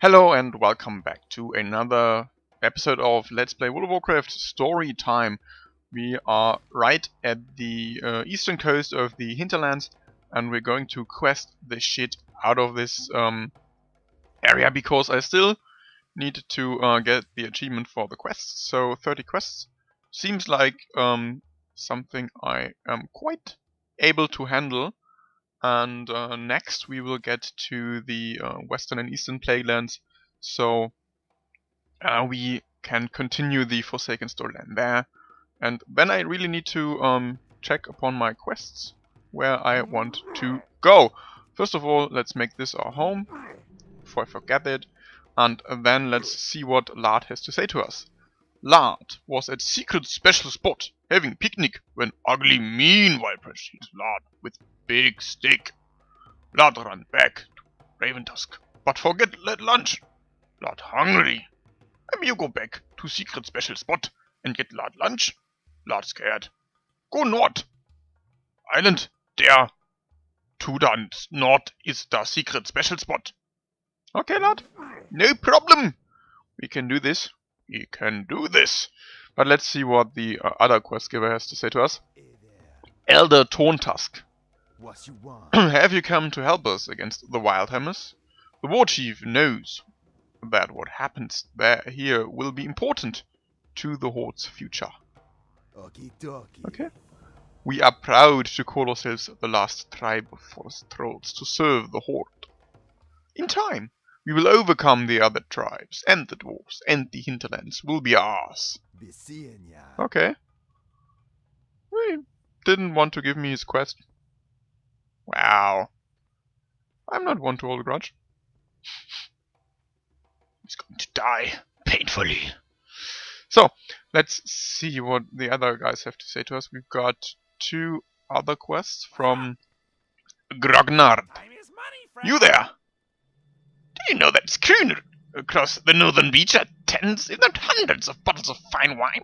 Hello and welcome back to another episode of Let's Play World of Warcraft Storytime. We are right at the eastern coast of the hinterlands and we're going to quest the shit out of this area because I still need to get the achievement for the quests. So 30 quests seems like something I am quite able to handle. And next we will get to the western and eastern plaguelands, so we can continue the Forsaken storyline there. And then I really need to check upon my quests, where I want to go. First of all, let's make this our home, before I forget it. And then let's see what Lard has to say to us. Lard was at secret special spot, having picnic, when ugly mean Viper's hit Lard with big stick. Lard ran back to Raventusk, but forget let lunch. Lard hungry. Maybe you go back to secret special spot and get Lard lunch. Lard scared. Go north. Island there. To the north is the secret special spot. Okay, Lard. No problem. We can do this. We can do this. But let's see what the other quest giver has to say to us. Elder Torntusk. What you want? Have you come to help us against the Wildhammers? The war chief knows that what happens here will be important to the Horde's future. Okie dokie. Okay. We are proud to call ourselves the last tribe of forest trolls to serve the Horde. In time, we will overcome the other tribes, and the dwarves, and the hinterlands will be ours. Be seeing ya. Okay. He didn't want to give me his quest. Wow. I'm not one to hold a grudge. He's going to die painfully. So, let's see what the other guys have to say to us. We've got two other quests from Grognard. You there? Do you know that schooner across the northern beach had tens, if not hundreds, of bottles of fine wine?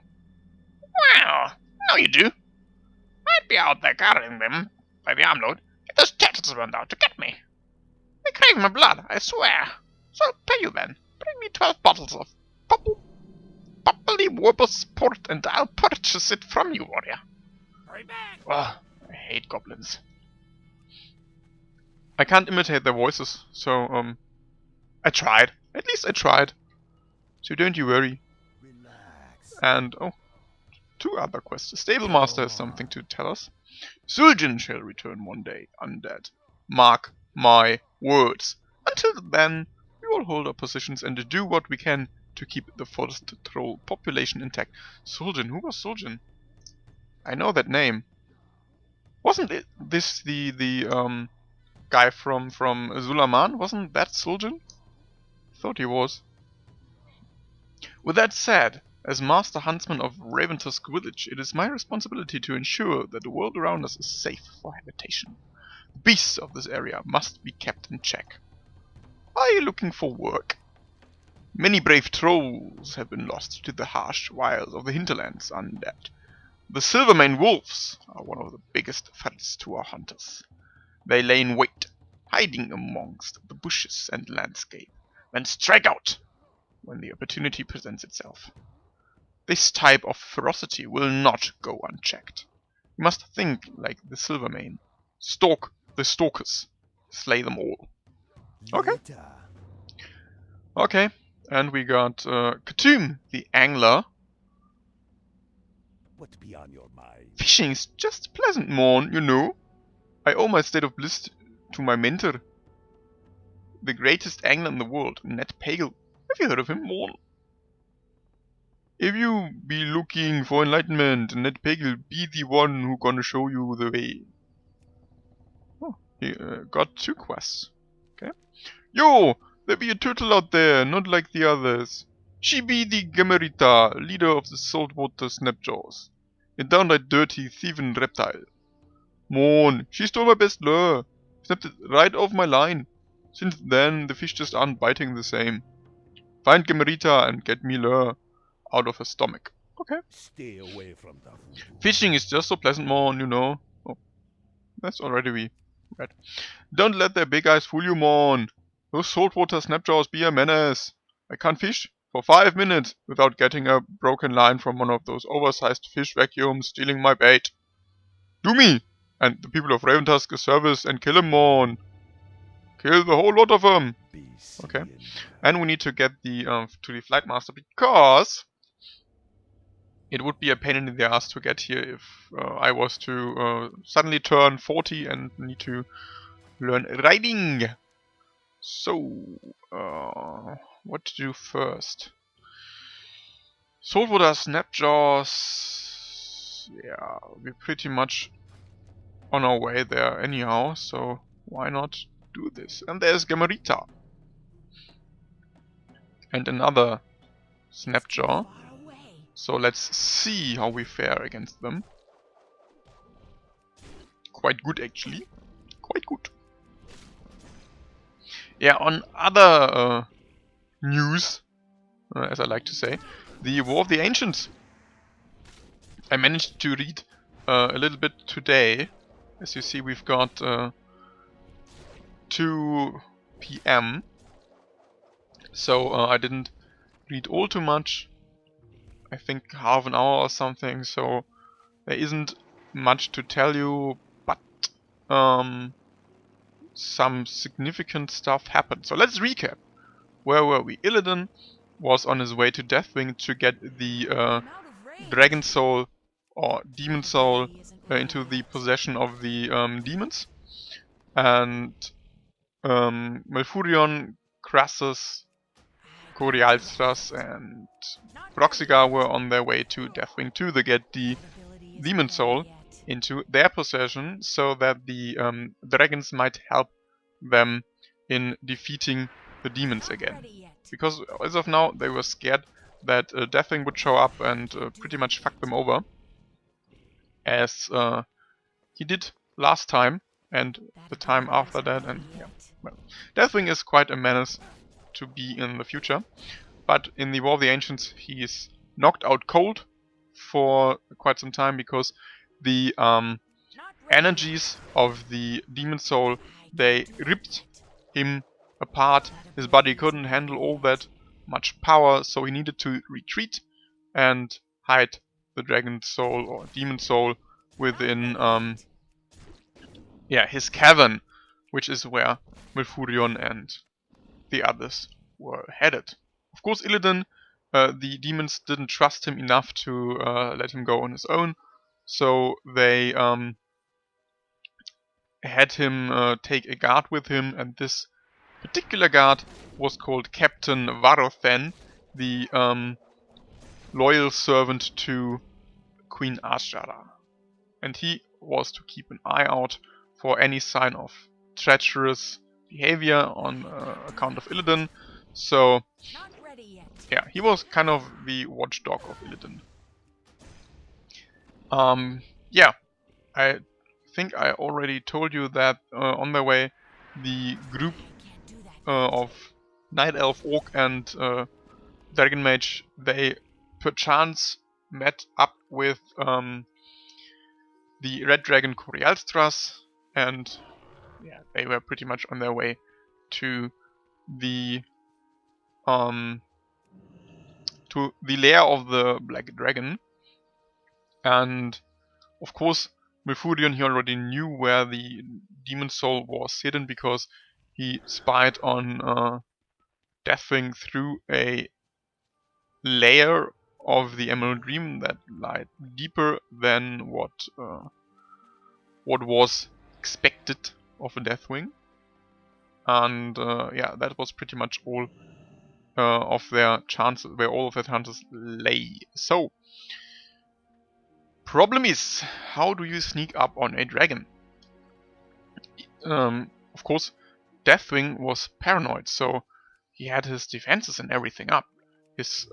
Well, now you do. I'd be out there carrying them by the armload if those turtles run out to get me. They crave my blood, I swear. So I'll pay you then. Bring me 12 bottles of bubbly warblers port and I'll purchase it from you, warrior. Hurry back. Ugh, I hate goblins. I can't imitate their voices, so I tried. At least I tried. So don't you worry. Relax. And two other quests. The stable master has something to tell us. Zul'jin shall return one day, undead. Mark my words. Until then, we will hold our positions and do what we can to keep the forest troll population intact. Zul'jin? Who was Zul'jin? I know that name. Wasn't this the guy from Zulaman? Wasn't that Zul'jin? Thought he was. With that said, as Master Huntsman of Raventusk village, it is my responsibility to ensure that the world around us is safe for habitation. The beasts of this area must be kept in check. Are you looking for work? Many brave trolls have been lost to the harsh wilds of the hinterlands undead. The Silvermane wolves are one of the biggest threats to our hunters. They lay in wait, hiding amongst the bushes and landscape, then strike out when the opportunity presents itself. This type of ferocity will not go unchecked. We must think like the Silvermane. Stalk the stalkers. Slay them all. Okay. Later. Okay. And we got Katoom, the angler. What be on your mind? Fishing's just pleasant, Morn, you know. I owe my state of bliss to my mentor, the greatest angler in the world, Ned Pagel. Have you heard of him, Morn? If you be looking for enlightenment, Ned Pagel be the one who gonna show you the way. Oh, he got two quests. Okay. Yo, there be a turtle out there, not like the others. She be the Gamerita, leader of the saltwater snapjaws. A downright dirty, thieving reptile. Morn, she stole my best lure. Snapped it right off my line. Since then, the fish just aren't biting the same. Find Gamerita and get me lure out of her stomach. Okay. Stay away from the food. Fishing is just so pleasant, Morn, you know. Oh, that's already we read. Don't let their big eyes fool you, Morn. Those saltwater snapjaws be a menace. I can't fish for 5 minutes without getting a broken line from one of those oversized fish vacuums stealing my bait. Do me! And the people of Raventusk a service and kill 'em on. Kill the whole lot of them. Okay. And we need to get the to the Flight Master because it would be a pain in the ass to get here if I was to suddenly turn 40 and need to learn riding. So, what to do first? Saltwater Snapjaws. Yeah, we're pretty much on our way there anyhow, so why not do this? And there's Gamarita. And another Snapjaw. So let's see how we fare against them. Quite good actually. Quite good. Yeah, on other news, as I like to say, the War of the Ancients. I managed to read a little bit today. As you see, we've got 2 PM. So I didn't read all too much. I think half an hour or something. So there isn't much to tell you, but some significant stuff happened. So let's recap. Where were we? Illidan was on his way to Deathwing to get the Dragon Soul or Demon Soul into the possession of the demons. And Malfurion, Crassus, Corialstras and Broxigar were on their way to Deathwing to get the Demon Soul into their possession so that the dragons might help them in defeating the demons again. Because as of now they were scared that Deathwing would show up and pretty much fuck them over, as he did last time and the time after that. And yeah, well, Deathwing is quite a menace to be in the future, but in the War of the Ancients he is knocked out cold for quite some time because the energies of the Demon Soul, they ripped him apart. His body couldn't handle all that much power, so he needed to retreat and hide the Dragon Soul or Demon Soul within his cavern, which is where Malfurion and the others were headed. Of course, Illidan, the demons didn't trust him enough to let him go on his own, so they had him take a guard with him, and this particular guard was called Captain Varothen, the loyal servant to Queen Ashara. And he was to keep an eye out for any sign of treacherous behavior on account of Illidan. So yeah, he was kind of the watchdog of Illidan. Yeah, I think I already told you that on their way the group of Night Elf, Orc and Dragon Mage, they perchance met up with the Red Dragon Corialstras, and yeah, they were pretty much on their way to the lair of the Black Dragon. And of course, Malfurion, he already knew where the Demon Soul was hidden because he spied on Deathwing through a layer of the Emerald Dream that lied deeper than what was expected of a Deathwing. And yeah, that was pretty much all of their chances, where all of their chances lay. So, problem is, how do you sneak up on a dragon? Of course, Deathwing was paranoid, so he had his defenses and everything up. His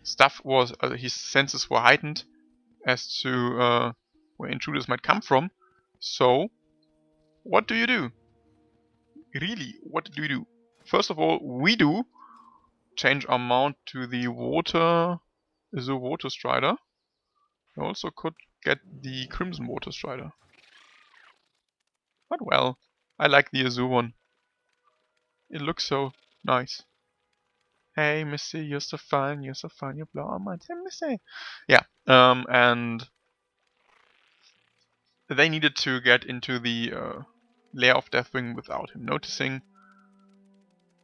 stuff was, his senses were heightened as to where intruders might come from. So, what do you do? Really, what do you do? First of all, we do change our mount to the Water Strider. I also could get the Crimson Water Strider. But well, I like the Azure one. It looks so nice. Hey, Missy, you're so fun, you blow our minds. Hey, Missy. Yeah, and they needed to get into the lair of Deathwing without him noticing.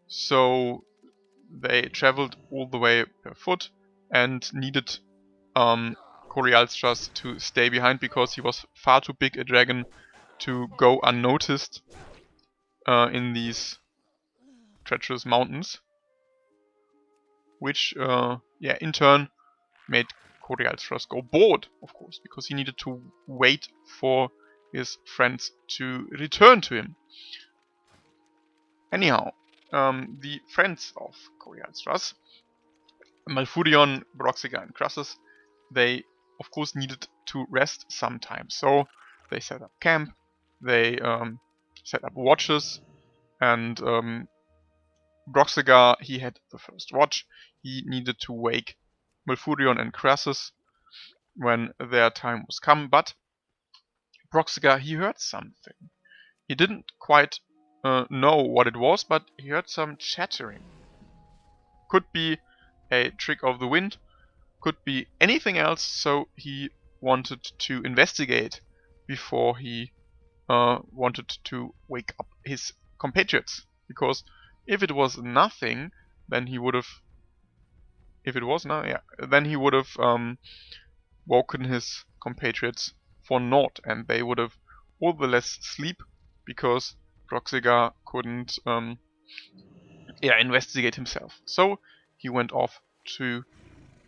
So they traveled all the way per foot and needed Corialstras to stay behind because he was far too big a dragon to go unnoticed in these treacherous mountains. Which, yeah, in turn made Corialstras go bored, of course, because he needed to wait for his friends to return to him. Anyhow, the friends of Corialstras, Malfurion, Broxiga, and Crassus, they of course needed to rest sometime. So they set up camp, they set up watches, and Broxiga, he had the first watch. He needed to wake Malfurion and Crassus when their time was come, but Broxiga, he heard something. He didn't quite know what it was, but he heard some chattering. Could be a trick of the wind, could be anything else, so he wanted to investigate before he wanted to wake up his compatriots. Because if it was nothing, then he would have... If it was no, yeah, then he would have woken his compatriots for naught, and they would have all the less sleep because Broxiga couldn't investigate himself. So he went off to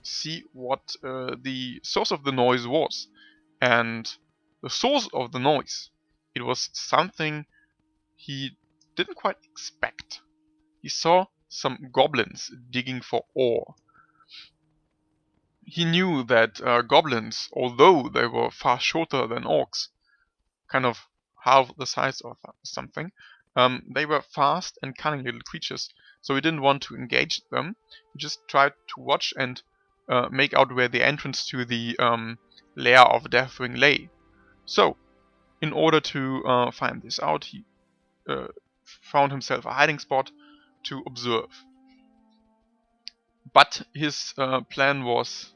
see what the source of the noise was. And the source of the noise, it was something he didn't quite expect. He saw some goblins digging for ore. He knew that goblins, although they were far shorter than orcs, kind of half the size of something, they were fast and cunning little creatures, so he didn't want to engage them. He just tried to watch and make out where the entrance to the lair of Deathwing lay. So, in order to find this out, he found himself a hiding spot to observe. But his plan was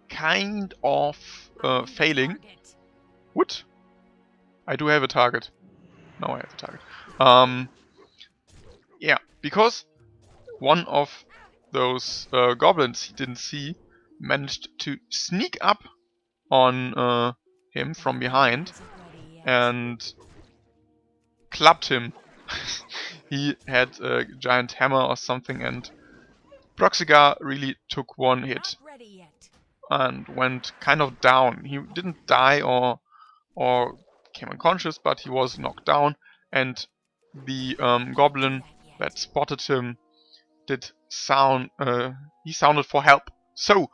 kind of failing. What? I do have a target. Now I have a target. Yeah, because one of those goblins he didn't see managed to sneak up on him from behind and clubbed him. He had a giant hammer or something, and Broxiga really took one hit and went kind of down. He didn't die or became unconscious, but he was knocked down, and the goblin that spotted him did sound. He sounded for help. So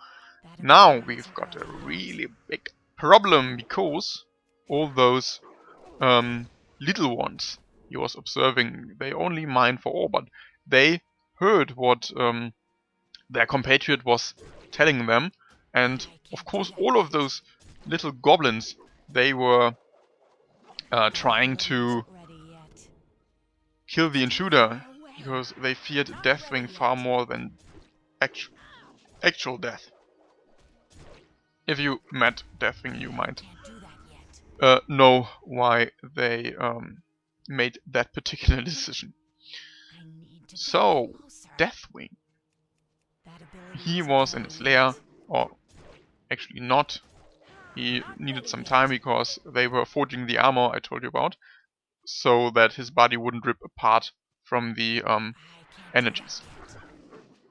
now we've got a really big problem, because all those little ones he was observing, they only mine for ore, but they heard what their compatriot was telling them, and of course all of those little goblins, they were trying to kill the intruder, because they feared Deathwing far more than actual death. If you met Deathwing, you might know why they made that particular decision. So, Deathwing, he was in his lair, or actually not. He needed some time because they were forging the armor I told you about, so that his body wouldn't rip apart from the energies.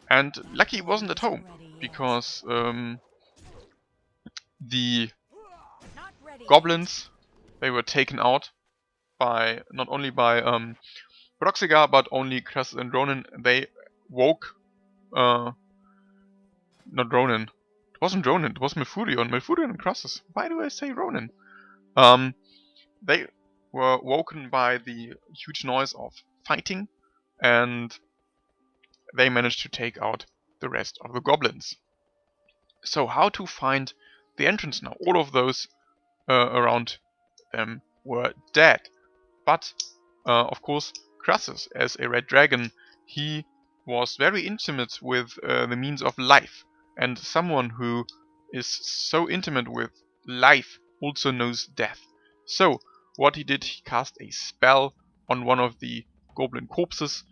And lucky he wasn't at home, because the goblins, they were taken out by not only by Broxiga, but only Crassus and Ronan. They woke not Ronan. It wasn't Ronan, it was Malfurion. Malfurion and Crassus. Why do I say Ronan? They were woken by the huge noise of fighting, and they managed to take out the rest of the goblins. So how to find the entrance now? All of those around them were dead. But, of course, Crassus, as a red dragon, he was very intimate with the means of life, and someone who is so intimate with life also knows death. So what he did, he cast a spell on one of the goblin corpses,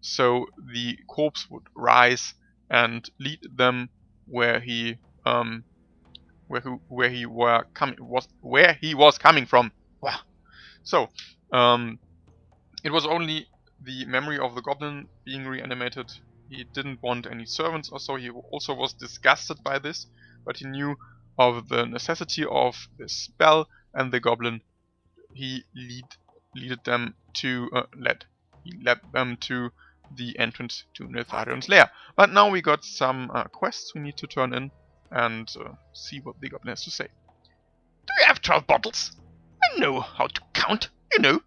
so the corpse would rise and lead them where he was coming from. Wow. So it was only the memory of the goblin being reanimated. He didn't want any servants or so. He also was disgusted by this, but he knew of the necessity of this spell, and the goblin, he led them to the entrance to Niltharion's lair. But now we got some quests we need to turn in and see what the goblin has to say. Do you have 12 bottles? I know how to count, you know.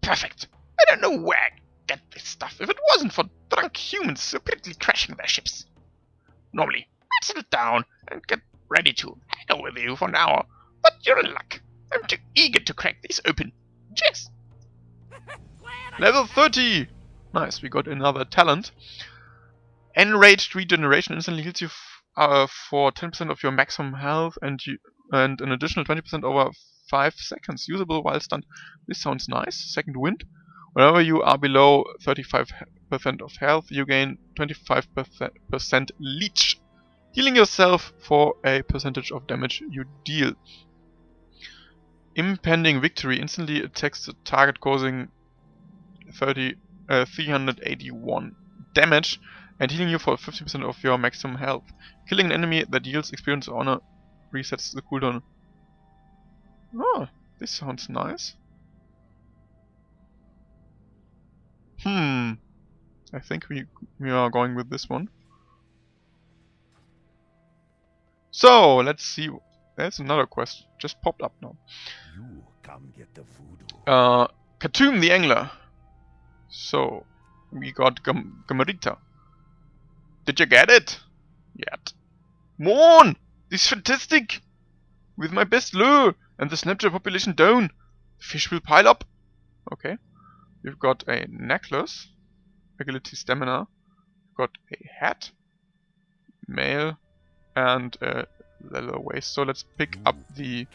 Perfect. I don't know where I get this stuff if it wasn't for drunk humans so prettily crashing their ships. Normally, I'd settle down and get ready to haggle with you for an hour, but you're in luck. I'm too eager to crack these open. Cheers. Level 30! Nice, we got another talent. Enraged regeneration instantly heals you for 10% of your maximum health and an additional 20% over 5 seconds. Usable while stunned. This sounds nice. Second wind. Whenever you are below 35% of health, you gain 25% leech, healing yourself for a percentage of damage you deal. Impending victory instantly attacks the target, causing 381 damage and healing you for 50% of your maximum health. Killing an enemy that deals experience honor resets the cooldown. Oh, this sounds nice. I think we are going with this one. So let's see. There's another quest just popped up now. You come get the voodoo. Khatum the Angler. So we got Gamarita. Did you get it? Yet. Morn! This is fantastic! With my best lure and the snapshot population down, fish will pile up. Okay. We've got a necklace, agility, stamina. We've got a hat, mail, and a leather waist. So let's pick up the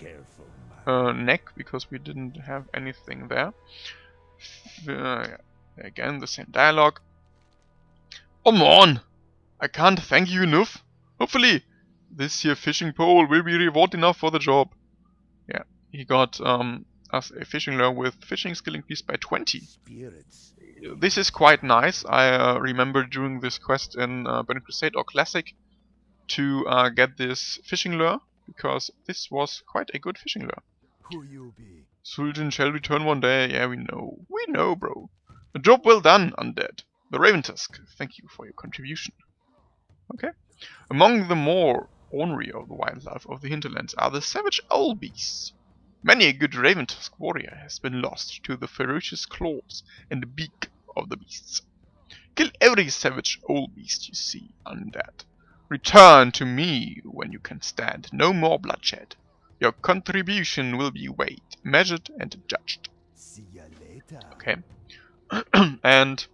neck because we didn't have anything there. Again, the same dialogue. Oh man, I can't thank you enough. Hopefully, this here fishing pole will be reward enough for the job. Yeah, he got us a fishing lure with fishing skill increased by 20. Spirits. This is quite nice. I remember doing this quest in Burning Crusade or Classic to get this fishing lure, because this was quite a good fishing lure. Who you be? Sultan shall return one day. Yeah, we know. We know, bro. A job well done, undead. The Raventusk, thank you for your contribution. Okay. Among the more ornery of the wildlife of the hinterlands are the savage owl beasts. Many a good Raventusk warrior has been lost to the ferocious claws and beak of the beasts. Kill every savage owl beast you see, undead. Return to me when you can stand no more bloodshed. Your contribution will be weighed, measured, and judged. See ya later. Okay. And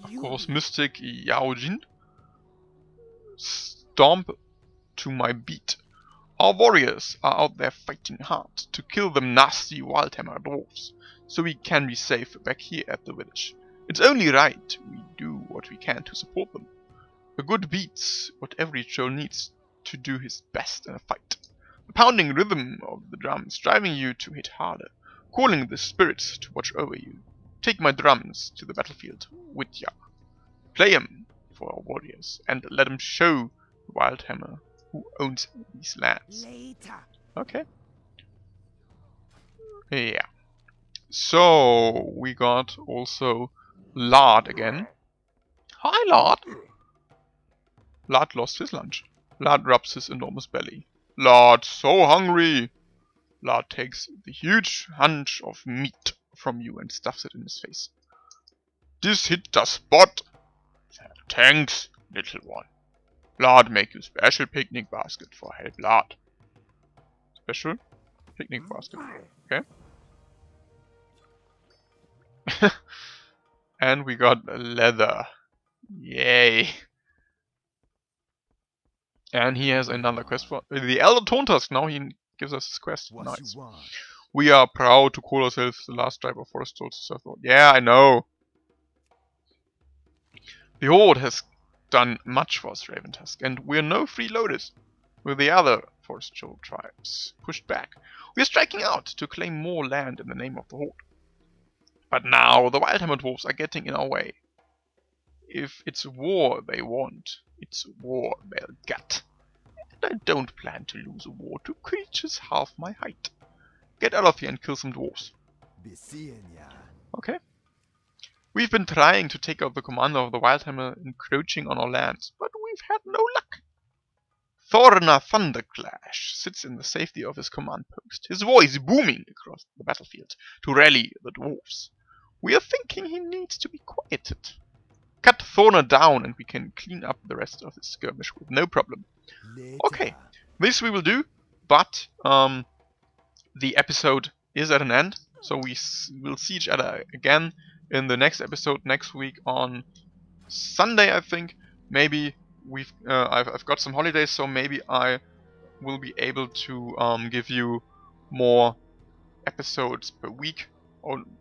of course, Mystic Yaojin. Stomp to my beat. Our warriors are out there fighting hard to kill them nasty wildhammer dwarves, so we can be safe back here at the village. It's only right we do what we can to support them. A good beat's what every troll needs to do his best in a fight. The pounding rhythm of the drums driving you to hit harder, calling the spirits to watch over you. Take my drums to the battlefield with ya. Play 'em for our warriors and let 'em show the wildhammer who owns these lands. Later. Okay. Yeah. So we got also Lard again. Hi, Lard. Lard lost his lunch. Lard rubs his enormous belly. Lard so hungry. Lard takes the huge hunch of meat from you and stuffs it in his face. This hit the spot. Thanks, little one. Lard make you special picnic basket for help, Lard. Special picnic basket. Okay. And we got leather. Yay. And he has another quest for the Elder Tontusk. Now he gives us his quest. What Nice. you want? We are proud to call ourselves the last tribe of forest trolls to serve the Horde. Yeah, I know. The Horde has done much for us, Raventusk, and we're no freeloaders. With the other forest troll tribes pushed back, we are striking out to claim more land in the name of the Horde. But now the Wildhammer dwarves are getting in our way. If it's war they want, it's war they'll get. And I don't plan to lose a war to creatures half my height. Get out of here and kill some dwarves. Be seeing ya. Okay. We've been trying to take out the commander of the Wildhammer encroaching on our lands, but we've had no luck. Thorna Thunderclash sits in the safety of his command post, his voice booming across the battlefield to rally the dwarves. We are thinking he needs to be quieted. Cut Thorna down and we can clean up the rest of the skirmish with no problem. Later. Okay, this we will do, but the episode is at an end, so we'll see each other again in the next episode next week on Sunday, I think. Maybe I've got some holidays, so maybe I will be able to give you more episodes per week,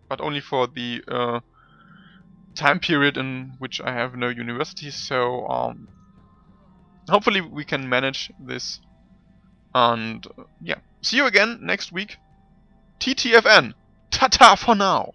but only for the time period in which I have no university. So hopefully we can manage this. And yeah, see you again next week. TTFN. Ta-ta for now.